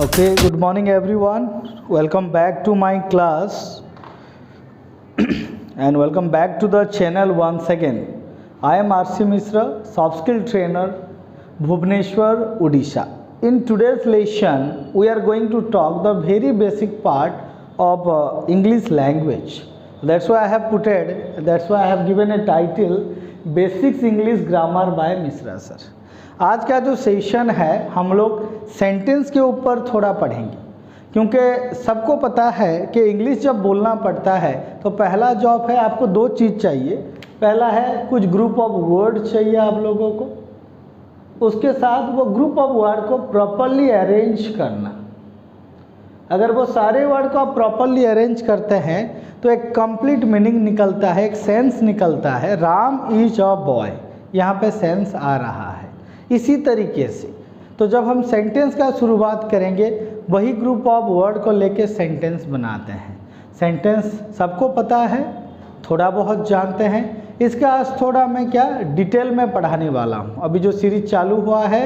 Okay, good morning everyone. Welcome back to my class and welcome back to the channel once again. I am RC Mishra, soft skill trainer, Bhubaneswar, Odisha. In today's lesson, we are going to talk the very basic part of English language. That's why I have given a title Basics English Grammar by Mishra sir. आज का जो session है हम लोग sentence के ऊपर थोड़ा पढ़ेंगे, क्योंकि सबको पता है कि इंग्लिश जब बोलना पड़ता है तो पहला जॉब है, आपको दो चीज़ चाहिए। पहला है कुछ ग्रुप ऑफ वर्ड चाहिए आप लोगों को, उसके साथ वो ग्रुप ऑफ वर्ड को प्रॉपरली अरेंज करना। अगर वो सारे वर्ड को आप प्रॉपरली अरेंज करते हैं तो एक कंप्लीट मीनिंग निकलता है, एक सेंस निकलता है। राम इज अ बॉय, यहाँ पे सेंस आ रहा है। इसी तरीके से तो जब हम सेंटेंस का शुरुआत करेंगे वही ग्रुप ऑफ वर्ड को लेके सेंटेंस बनाते हैं। सेंटेंस सबको पता है, थोड़ा बहुत जानते हैं। इसका आज थोड़ा मैं क्या डिटेल में पढ़ाने वाला हूँ। अभी जो सीरीज चालू हुआ है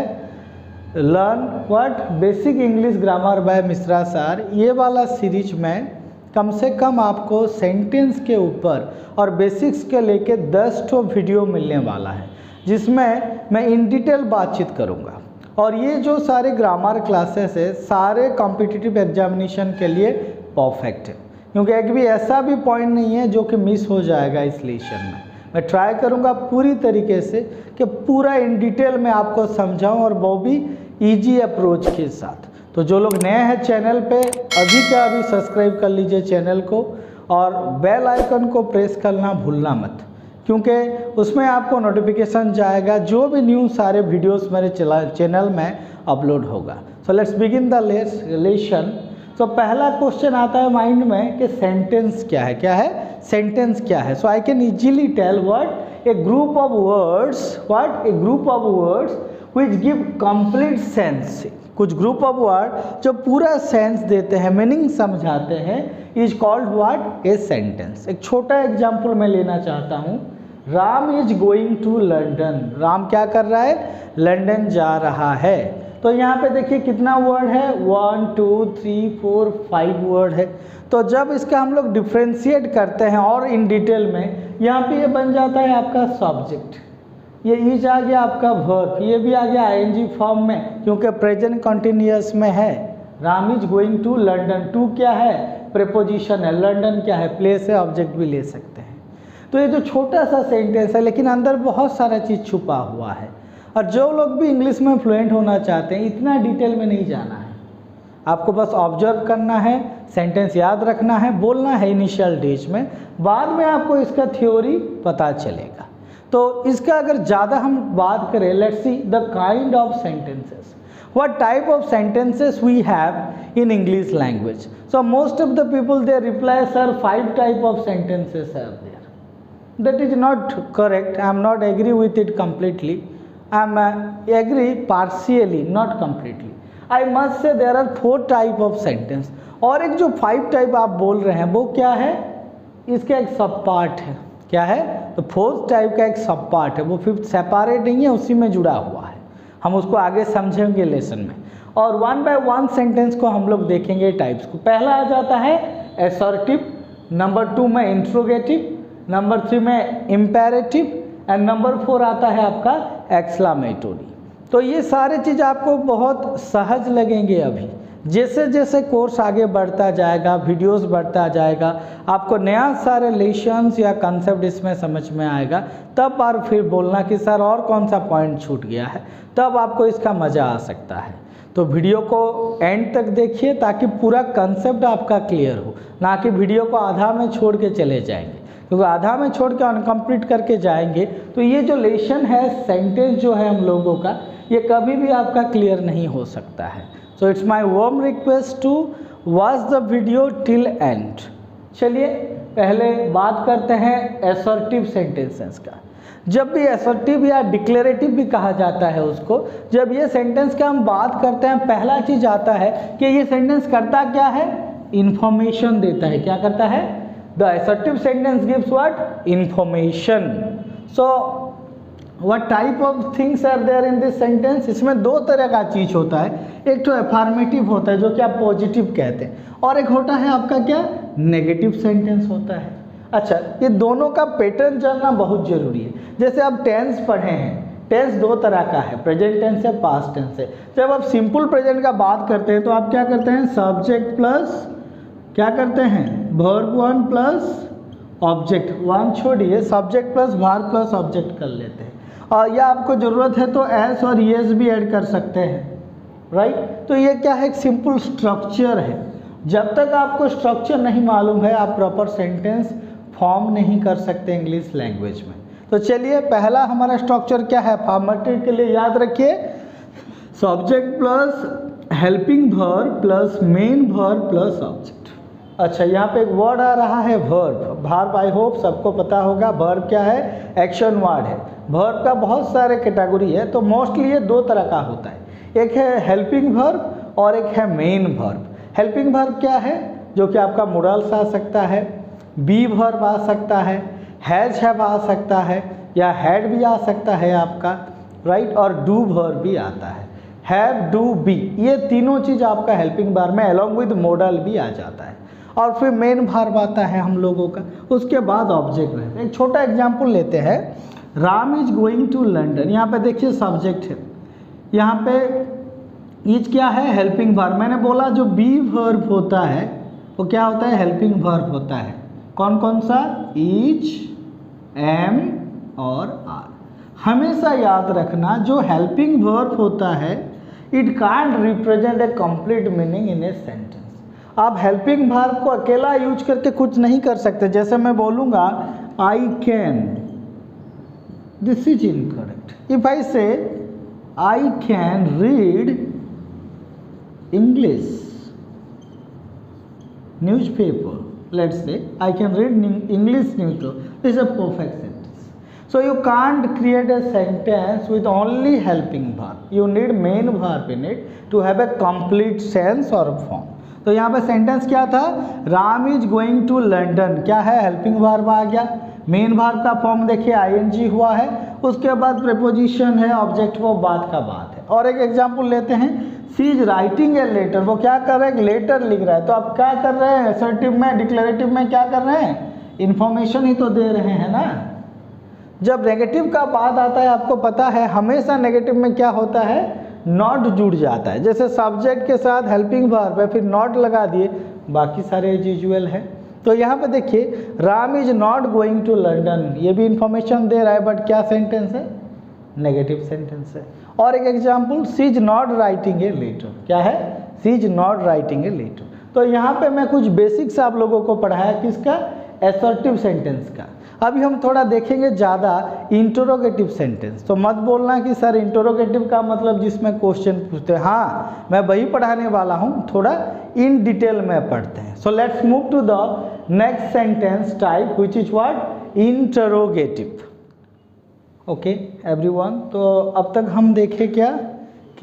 learn what basic English grammar bye Mishra sir, ये वाला सीरीज में कम से कम आपको सेंटेंस के ऊपर और बेसिक्स के लेके 10 ठो वीडियो मिलने वाला है, जिसमें मैं इन डिटेल बातचीत करूंगा। और ये जो सारे ग्रामर क्लासेस है सारे कॉम्पिटिटिव एग्जामिनेशन के लिए परफेक्ट है, क्योंकि एक भी ऐसा भी पॉइंट नहीं है जो कि मिस हो जाएगा इस लेसन में। मैं ट्राई करूंगा पूरी तरीके से कि पूरा इन डिटेल में आपको समझाऊं, और वो भी ईजी अप्रोच के साथ। तो जो लोग नए हैं चैनल पे अभी का अभी सब्सक्राइब कर लीजिए चैनल को, और बेल आइकन को प्रेस करना भूलना मत, क्योंकि उसमें आपको नोटिफिकेशन जाएगा जो भी न्यू सारे वीडियोस मेरे चैनल में अपलोड होगा। So let's begin the lesson. तो पहला क्वेश्चन आता है माइंड में कि सेंटेंस क्या है। क्या है सेंटेंस? क्या है? So I can easily tell what a group of words, what a group of words which give complete sense. कुछ ग्रुप ऑफ वर्ड जो पूरा सेंस देते हैं, मीनिंग समझाते हैं, is called what a sentence. एक छोटा एग्जाम्पल मैं लेना चाहता हूँ। Ram is going to London. Ram क्या कर रहा है? लंदन जा रहा है। तो यहाँ पे देखिए कितना वर्ड है, 1 2 3 4 5 वर्ड है। तो जब इसका हम लोग डिफ्रेंशिएट करते हैं और इन डिटेल में, यहाँ पे ये बन जाता है आपका सब्जेक्ट, ये इज आ गया आपका वर्ब, ये भी आ गया आईएनजी फॉर्म में, क्योंकि प्रेजेंट कंटिन्यूअस में है। Ram is going to London, to क्या है? प्रीपोजिशन है। लंदन क्या है? प्लेस है, ऑब्जेक्ट भी ले सकते हैं। तो ये जो छोटा सा सेंटेंस है, लेकिन अंदर बहुत सारा चीज़ छुपा हुआ है। और जो लोग भी इंग्लिश में फ्लुएंट होना चाहते हैं, इतना डिटेल में नहीं जाना है, आपको बस ऑब्जर्व करना है, सेंटेंस याद रखना है, बोलना है इनिशियल डेज में, बाद में आपको इसका थ्योरी पता चलेगा। तो इसका अगर ज़्यादा हम बात करें, let's see the kind of sentences, what type of sentences we have in English language. So most of the people they reply, sir, 5 type of sentences are there. That is not correct. I am not agree with it completely. I am agree partially, not completely. I must say there are 4 type of sentence. और एक जो 5 type आप बोल रहे हैं वो क्या है? इसका एक सब पार्ट है। क्या है? तो 4th टाइप का एक सब पार्ट है, वो 5th सेपरेट नहीं है, उसी में जुड़ा हुआ है। हम उसको आगे समझेंगे लेसन में। और 1 बाय 1 सेंटेंस को हम लोग देखेंगे टाइप्स को। पहला आ जाता है असर्टिव, नंबर 2 में इंट्रोगेटिव, नंबर 3 में इम्पेरेटिव, एंड नंबर 4 आता है आपका एक्सक्लेमेटरी। तो ये सारे चीज़ आपको बहुत सहज लगेंगे अभी। जैसे जैसे कोर्स आगे बढ़ता जाएगा, वीडियोस बढ़ता जाएगा, आपको नया सारे लेसन्स या कंसेप्ट इसमें समझ में आएगा, तब और फिर बोलना कि सर और कौन सा पॉइंट छूट गया है, तब आपको इसका मज़ा आ सकता है। तो वीडियो को एंड तक देखिए ताकि पूरा कंसेप्ट आपका क्लियर हो, ना कि वीडियो को आधा में छोड़ के चले जाएंगे, क्योंकि आधा में छोड़ के अनकम्प्लीट करके जाएंगे तो ये जो लेसन है, सेंटेंस जो है हम लोगों का, ये कभी भी आपका क्लियर नहीं हो सकता है। So it's my warm request to watch the video till end. चलिए पहले बात करते हैं असर्टिव सेंटेंसेस का। जब भी असर्टिव या डिक्लेरेटिव भी कहा जाता है उसको, जब ये सेंटेंस का हम बात करते हैं, पहला चीज़ आता है कि ये सेंटेंस करता क्या है? इंफॉर्मेशन देता है। क्या करता है? The assertive sentence gives what? Information. So what type of things are there in this sentence. इसमें दो तरह का चीज़ होता है, एक तो अफर्मेटिव होता है जो कि आप पॉजिटिव कहते हैं, और एक होता है आपका क्या, नेगेटिव सेंटेंस होता है। अच्छा, ये दोनों का पैटर्न जानना बहुत जरूरी है। जैसे आप टेंस पढ़े हैं, टेंस दो तरह का है, प्रेजेंट टेंस है, पास्ट टेंस है। जब आप सिंपल प्रेजेंट का बात करते हैं तो आप क्या करते हैं, सब्जेक्ट प्लस क्या करते हैं, verb one plus object one, छोड़िए subject plus verb plus object कर लेते हैं। और या आपको ज़रूरत है तो एस और येस भी ऐड कर सकते हैं, राइट। तो ये क्या है, एक सिंपल स्ट्रक्चर है। जब तक आपको स्ट्रक्चर नहीं मालूम है आप प्रॉपर सेंटेंस फॉर्म नहीं कर सकते इंग्लिश लैंग्वेज में। तो चलिए पहला हमारा स्ट्रक्चर क्या है, अफर्मेटिव के लिए याद रखिए, subject plus helping verb plus main verb plus object. अच्छा, यहाँ पे एक वर्ड आ रहा है वर्ब। वर्ब आई होप सबको पता होगा, वर्ब क्या है, एक्शन वर्ड है। वर्ब का बहुत सारे कैटेगरी है, तो मोस्टली ये दो तरह का होता है, एक है हेल्पिंग वर्ब और एक है मेन वर्ब। हेल्पिंग वर्ब क्या है, जो कि आपका मोरल्स आ सकता है, बी वर्ब आ सकता है, हैज हैव आ सकता है, या हैड भी आ सकता है आपका, राइट। और डू वर्ब भी आता है, हैव डू बी, ये तीनों चीज़ आपका हेल्पिंग वर्ब में अलॉन्ग विद मॉडल भी आ जाता है। और फिर मेन वर्ब आता है हम लोगों का, उसके बाद ऑब्जेक्ट रहता है। एक छोटा एग्जाम्पल लेते हैं, Ram is going to London. यहाँ पे देखिए सब्जेक्ट है, यहाँ पे इज क्या है, हेल्पिंग वर्ब। मैंने बोला जो बी वर्ब होता है वो क्या होता है, हेल्पिंग वर्ब होता है। कौन कौन सा, इज, एम और आर। हमेशा याद रखना जो हेल्पिंग वर्ब होता है it can't represent a complete meaning in a sentence. आप हेल्पिंग वर्ब को अकेला यूज करके कुछ नहीं कर सकते। जैसे मैं बोलूँगा I can, this is incorrect. If I say I can read English newspaper, let's say I can read English newspaper, this is a perfect sentence. So you can't create a sentence with only helping verb, you need main verb in it to have a complete sense or form. तो यहाँ पे sentence क्या था, Ram is going to London, क्या है, helping verb आ गया। Main verb का फॉर्म देखिए आईएनजी हुआ है, उसके बाद प्रीपोजिशन है, ऑब्जेक्ट वो बात का बात है। और एक एग्जांपल लेते हैं, सी इज राइटिंग ए लेटर, वो क्या कर रहे हैं, लेटर लिख रहा है। तो आप क्या कर रहे हैं, असर्टिव में, डिक्लेरेटिव में क्या कर रहे हैं, इन्फॉर्मेशन ही तो दे रहे हैं ना। जब नेगेटिव का बात आता है, आपको पता है हमेशा नेगेटिव में क्या होता है, नॉट जुड़ जाता है। जैसे सब्जेक्ट के साथ हेल्पिंग वर्ब है, फिर नॉट लगा दिए, बाकी सारे एज यूजुअल है। तो यहाँ पे देखिए Ram is not going to London, ये भी इंफॉर्मेशन दे रहा है, बट क्या सेंटेंस है, नेगेटिव सेंटेंस है। और एक example, she is not writing a letter, क्या है, she is not writing a letter. तो यहाँ पे मैं कुछ बेसिक्स आप लोगों को पढ़ाया किसका, असर्टिव सेंटेंस का। अभी हम थोड़ा देखेंगे ज़्यादा इंटरोगेटिव सेंटेंस। तो मत बोलना कि सर इंटरोगेटिव का मतलब जिसमें क्वेश्चन पूछते हैं, हाँ मैं वही पढ़ाने वाला हूँ, थोड़ा इन डिटेल में पढ़ते हैं। So let's move to the next sentence type which is what, interrogative. Okay everyone, तो अब तक हम देखें क्या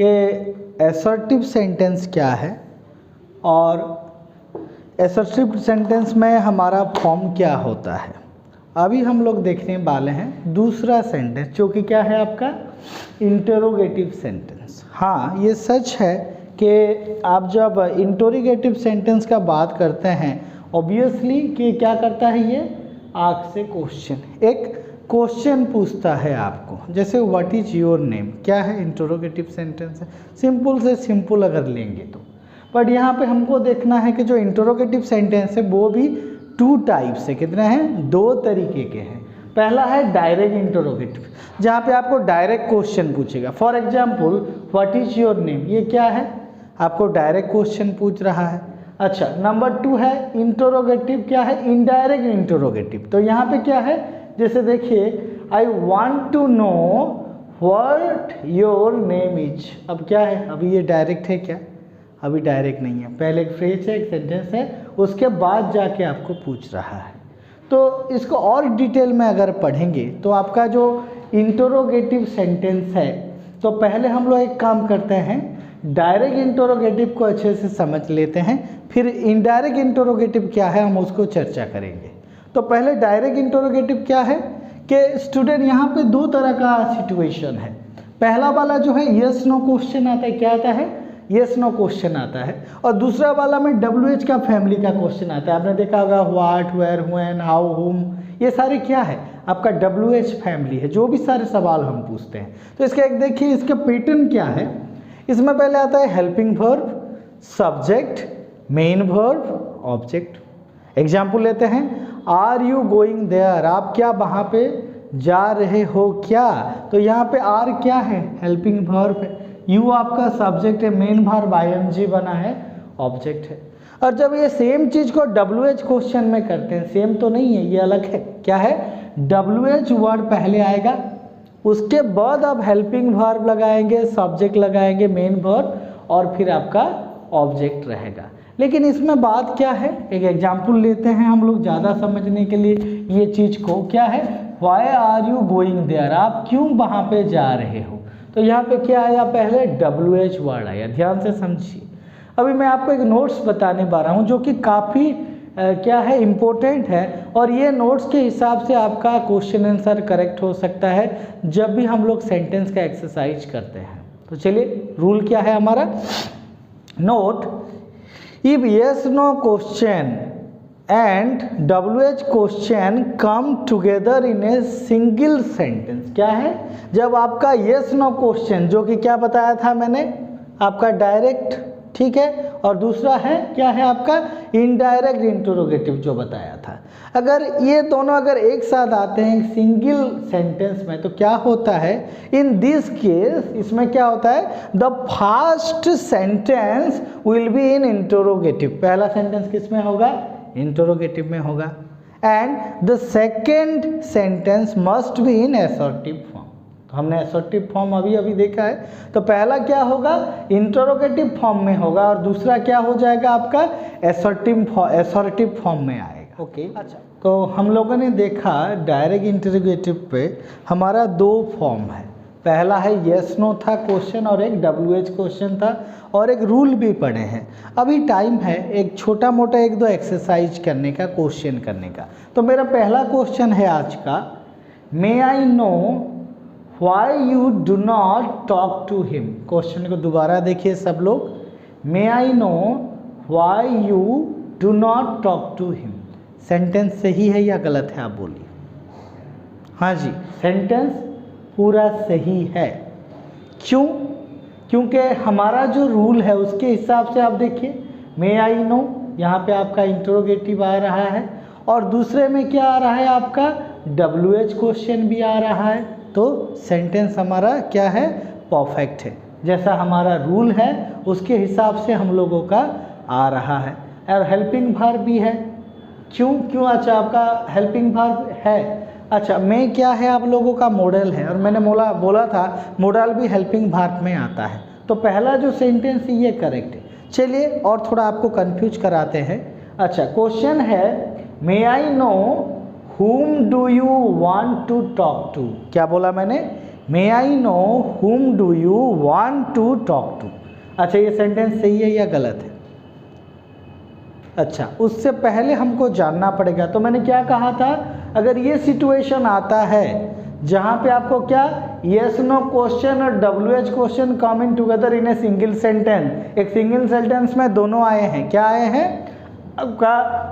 कि असर्टिव सेंटेंस क्या है और असर्टिव सेंटेंस में हमारा फॉर्म क्या होता है। अभी हम लोग देखने वाले हैं दूसरा सेंटेंस जो कि क्या है आपका, इंटरोगेटिव सेंटेंस। हाँ ये सच है कि आप जब इंटरोगेटिव सेंटेंस का बात करते हैं ऑब्वियसली कि क्या करता है, ये आंख से क्वेश्चन, एक क्वेश्चन पूछता है आपको। जैसे व्हाट इज योर नेम, क्या है, इंटरोगेटिव सेंटेंस है, सिंपल से सिंपल अगर लेंगे तो। बट यहाँ पे हमको देखना है कि जो इंटरोगेटिव सेंटेंस है वो भी टू टाइप से, कितने हैं, दो तरीके के हैं। पहला है डायरेक्ट इंटरोगेटिव, जहाँ पे आपको डायरेक्ट क्वेश्चन पूछेगा। For example what is your name, ये क्या है, आपको डायरेक्ट क्वेश्चन पूछ रहा है। अच्छा, नंबर 2 है इंटरोगेटिव, क्या है, इनडायरेक्ट इंटरोगेटिव। तो यहाँ पे क्या है, जैसे देखिए I want to know what your name is. अब क्या है, अभी ये डायरेक्ट है क्या, अभी डायरेक्ट नहीं है, पहले एक फ्रेज है, एक सेंटेंस है, उसके बाद जाके आपको पूछ रहा है। तो इसको और डिटेल में अगर पढ़ेंगे तो आपका जो इंटरोगेटिव सेंटेंस है, तो पहले हम लोग एक काम करते हैं, डायरेक्ट इंटरोगेटिव को अच्छे से समझ लेते हैं, फिर इनडायरेक्ट इंटरोगेटिव क्या है हम उसको चर्चा करेंगे। तो पहले डायरेक्ट इंटरोगेटिव क्या है कि स्टूडेंट यहाँ पे दो तरह का सिचुएशन है। पहला वाला जो है यस नो क्वेश्चन आता है, क्या आता है, यस नो क्वेश्चन आता है, और दूसरा वाला में WH का फैमिली का क्वेश्चन आता है। आपने देखा होगा व्हाट, वेयर, व्हेन, हाउ, हुम, ये सारे क्या है, आपका WH फैमिली है, जो भी सारे सवाल हम पूछते हैं। तो इसका एक देखिए, इसका पैटर्न क्या है। इसमें पहले आता है helping verb, subject, main verb, object. Example लेते हैं, आर यू गोइंग देयर, आप क्या वहाँ पे जा रहे हो क्या। तो यहाँ पे आर क्या है, हेल्पिंग वर्ब है, यू आपका सब्जेक्ट है, मेन वर्ब ING बना है, ऑब्जेक्ट है। और जब ये सेम चीज़ को WH क्वेश्चन में करते हैं, सेम तो नहीं है, ये अलग है, क्या है, WH वर्ड पहले आएगा, उसके बाद आप हेल्पिंग वर्ब लगाएंगे, सब्जेक्ट लगाएंगे, मेन वर्ब, और फिर आपका ऑब्जेक्ट रहेगा। लेकिन इसमें बात क्या है, एक एग्जाम्पल लेते हैं हम लोग ज़्यादा समझने के लिए ये चीज़ को, क्या है, why are you going there, आप क्यों वहाँ पे जा रहे हो। तो यहाँ पे क्या आया, पहले WH वर्ड आया, ध्यान से समझिए। अभी मैं आपको एक नोट्स बताने जा रहा हूँ जो कि काफ़ी क्या है, इम्पोर्टेंट है, और ये नोट्स के हिसाब से आपका क्वेश्चन आंसर करेक्ट हो सकता है जब भी हम लोग सेंटेंस का एक्सरसाइज करते हैं। तो चलिए, रूल क्या है हमारा, note, if yes no question and WH question come together in a single sentence, क्या है, जब आपका यस नो क्वेश्चन, जो कि क्या बताया था मैंने, आपका डायरेक्ट, ठीक है, और दूसरा है क्या है, आपका इनडायरेक्ट इंटरोगेटिव जो बताया था, अगर ये दोनों अगर एक साथ आते हैं सिंगल सेंटेंस में, तो क्या होता है, इन दिस केस, इसमें क्या होता है, the first sentence will be in interrogative, पहला सेंटेंस किस में होगा, इंटरोगेटिव में होगा, and the second sentence must be in assertive form. हमने असर्टिव फॉर्म अभी अभी देखा है, तो पहला क्या होगा, इंटरोगेटिव फॉर्म में होगा, और दूसरा क्या हो जाएगा आपका असर्टिव फॉर्म में आएगा। ओके, अच्छा, तो हम लोगों ने देखा डायरेक्ट इंटरोगेटिव पे हमारा दो फॉर्म है, पहला है यस नो था क्वेश्चन, और एक WH क्वेश्चन था, और एक रूल भी पढ़े हैं। अभी टाइम है एक छोटा मोटा एक दो एक्सरसाइज करने का, क्वेश्चन करने का। तो मेरा पहला क्वेश्चन है आज का, may I know why you do not talk to him. Question को दोबारा देखिए सब लोग, may I know why you do not talk to him, sentence सही है या गलत है, आप बोलिए। हाँ जी, सेंटेंस पूरा सही है। क्यों, क्योंकि हमारा जो रूल है उसके हिसाब से आप देखिए, मे आई नो, यहाँ पे आपका इंटरोगेटिव आ रहा है, और दूसरे में क्या आ रहा है, आपका WH क्वेश्चन भी आ रहा है, तो सेंटेंस हमारा क्या है, परफेक्ट है, जैसा हमारा रूल है उसके हिसाब से हम लोगों का आ रहा है। और हेल्पिंग वर्ब भी है, क्यों, क्यों, अच्छा आपका हेल्पिंग वर्ब है, अच्छा, मैं क्या है, आप लोगों का मॉडल है, और मैंने बोला था मॉडल भी हेल्पिंग वर्ब में आता है, तो पहला जो सेंटेंस है ये करेक्ट है। चलिए और थोड़ा आपको कंफ्यूज कराते हैं। अच्छा, क्वेश्चन है, may I know whom do you want to talk to, क्या बोला मैंने, may I know whom do you want to talk to। अच्छा, ये सेंटेंस सही है या गलत है। अच्छा, उससे पहले हमको जानना पड़ेगा, तो मैंने क्या कहा था, अगर ये सिचुएशन आता है जहाँ पे आपको क्या, यस नो क्वेश्चन और WH question coming together in a single sentence, एक सिंगल सेंटेंस में दोनों आए हैं, क्या आए हैं, आपका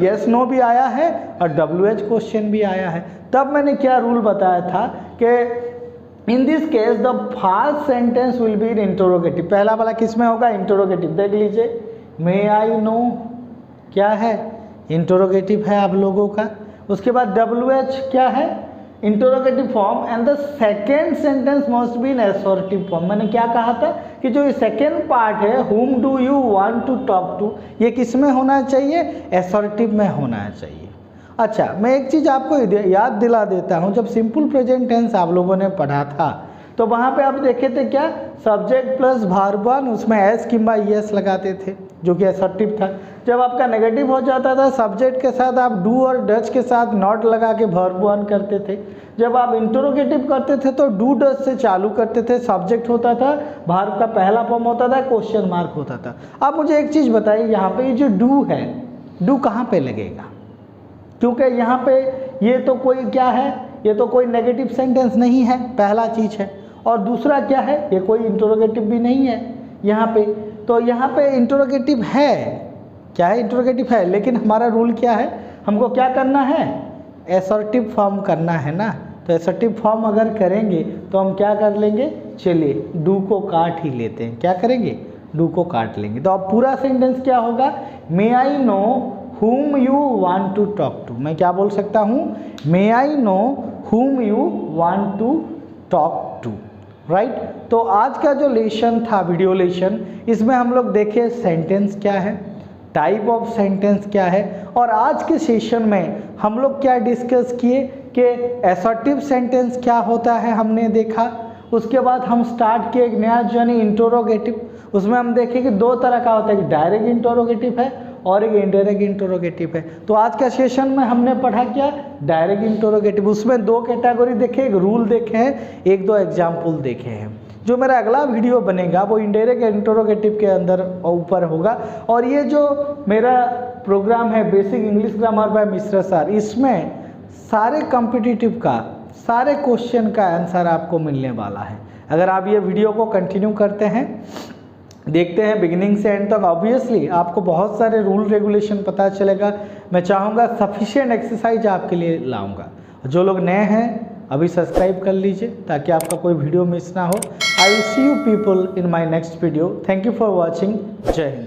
यस नो भी आया है और WH क्वेश्चन भी आया है, तब मैंने क्या रूल बताया था कि in this case the first sentence will be in interrogative, पहला वाला किस में होगा, इंटरोगेटिव। देख लीजिए, मे आई नो क्या है, इंटरोगेटिव है आप लोगों का, उसके बाद WH क्या है, interrogative form, and the second sentence must be in assertive form. मैंने क्या कहा था कि जो ये सेकेंड पार्ट है, whom do you want to talk to, ये किस में होना चाहिए, असर्टिव में होना चाहिए। अच्छा, मैं एक चीज़ आपको याद दिला देता हूँ, जब सिंपल प्रेजेंट टेंस आप लोगों ने पढ़ा था तो वहाँ पे आप देखे थे क्या, सब्जेक्ट प्लस वर्ब वन, उसमें एस किंबा ईएस लगाते थे जो कि असर्टिव था। जब आपका नेगेटिव हो जाता था, सब्जेक्ट के साथ आप डू और डच के साथ नॉट लगा के वर्ब वन करते थे। जब आप इंटरोगेटिव करते थे तो डू डच से चालू करते थे, सब्जेक्ट होता था, वर्ब का पहला फॉर्म होता था, क्वेश्चन मार्क होता था। अब मुझे एक चीज़ बताइए, यहाँ पे ये जो डू है, डू कहाँ पे लगेगा, क्योंकि यहाँ पे ये तो कोई क्या है, ये तो कोई नेगेटिव सेंटेंस नहीं है, पहला चीज़ है। और दूसरा क्या है, ये कोई इंटरोगेटिव भी नहीं है यहाँ पे। तो यहाँ पे इंटरोगेटिव है, क्या है, इंटरोगेटिव है, लेकिन हमारा रूल क्या है, हमको क्या करना है, एसर्टिव फॉर्म करना है ना। तो एसर्टिव फॉर्म अगर करेंगे तो हम क्या कर लेंगे, चलिए डू को काट ही लेते हैं। क्या करेंगे, डू को काट लेंगे। तो अब पूरा सेंटेंस क्या होगा, may I know whom you want to talk to। मैं क्या बोल सकता हूँ, may I know whom you want to talk to, right. तो आज का जो लेसन था, वीडियो लेसन, इसमें हम लोग देखे सेंटेंस क्या है, टाइप ऑफ सेंटेंस क्या है, और आज के सेशन में हम लोग क्या डिस्कस किए कि असर्टिव सेंटेंस क्या होता है हमने देखा। उसके बाद हम स्टार्ट किए एक नया जर्नी इंटरोगेटिव। उसमें हम देखें कि दो तरह का होता है, एक डायरेक्ट इंटरोगेटिव है और एक इनडायरेक्ट इंटरोगेटिव है। तो आज का सेशन में हमने पढ़ा क्या, डायरेक्ट इंटरोगेटिव। उसमें दो कैटेगरी देखे, एक रूल देखे हैं, एक दो एग्जाम्पल देखे हैं। जो मेरा अगला वीडियो बनेगा वो इनडायरेक्ट इंटरोगेटिव के अंदर ऊपर होगा। और ये जो मेरा प्रोग्राम है basic English grammar bye Mishra sir, इसमें सारे कॉम्पिटिटिव का, सारे क्वेश्चन का आंसर आपको मिलने वाला है। अगर आप ये वीडियो को कंटिन्यू करते हैं, देखते हैं बिगिनिंग से एंड तक, ऑब्वियसली आपको बहुत सारे रूल रेगुलेशन पता चलेगा। मैं चाहूँगा सफिशिएंट एक्सरसाइज आपके लिए लाऊंगा। जो लोग नए हैं अभी सब्सक्राइब कर लीजिए ताकि आपका कोई वीडियो मिस ना हो। I will see you people in my next video. Thank you for watching. जय हिंद।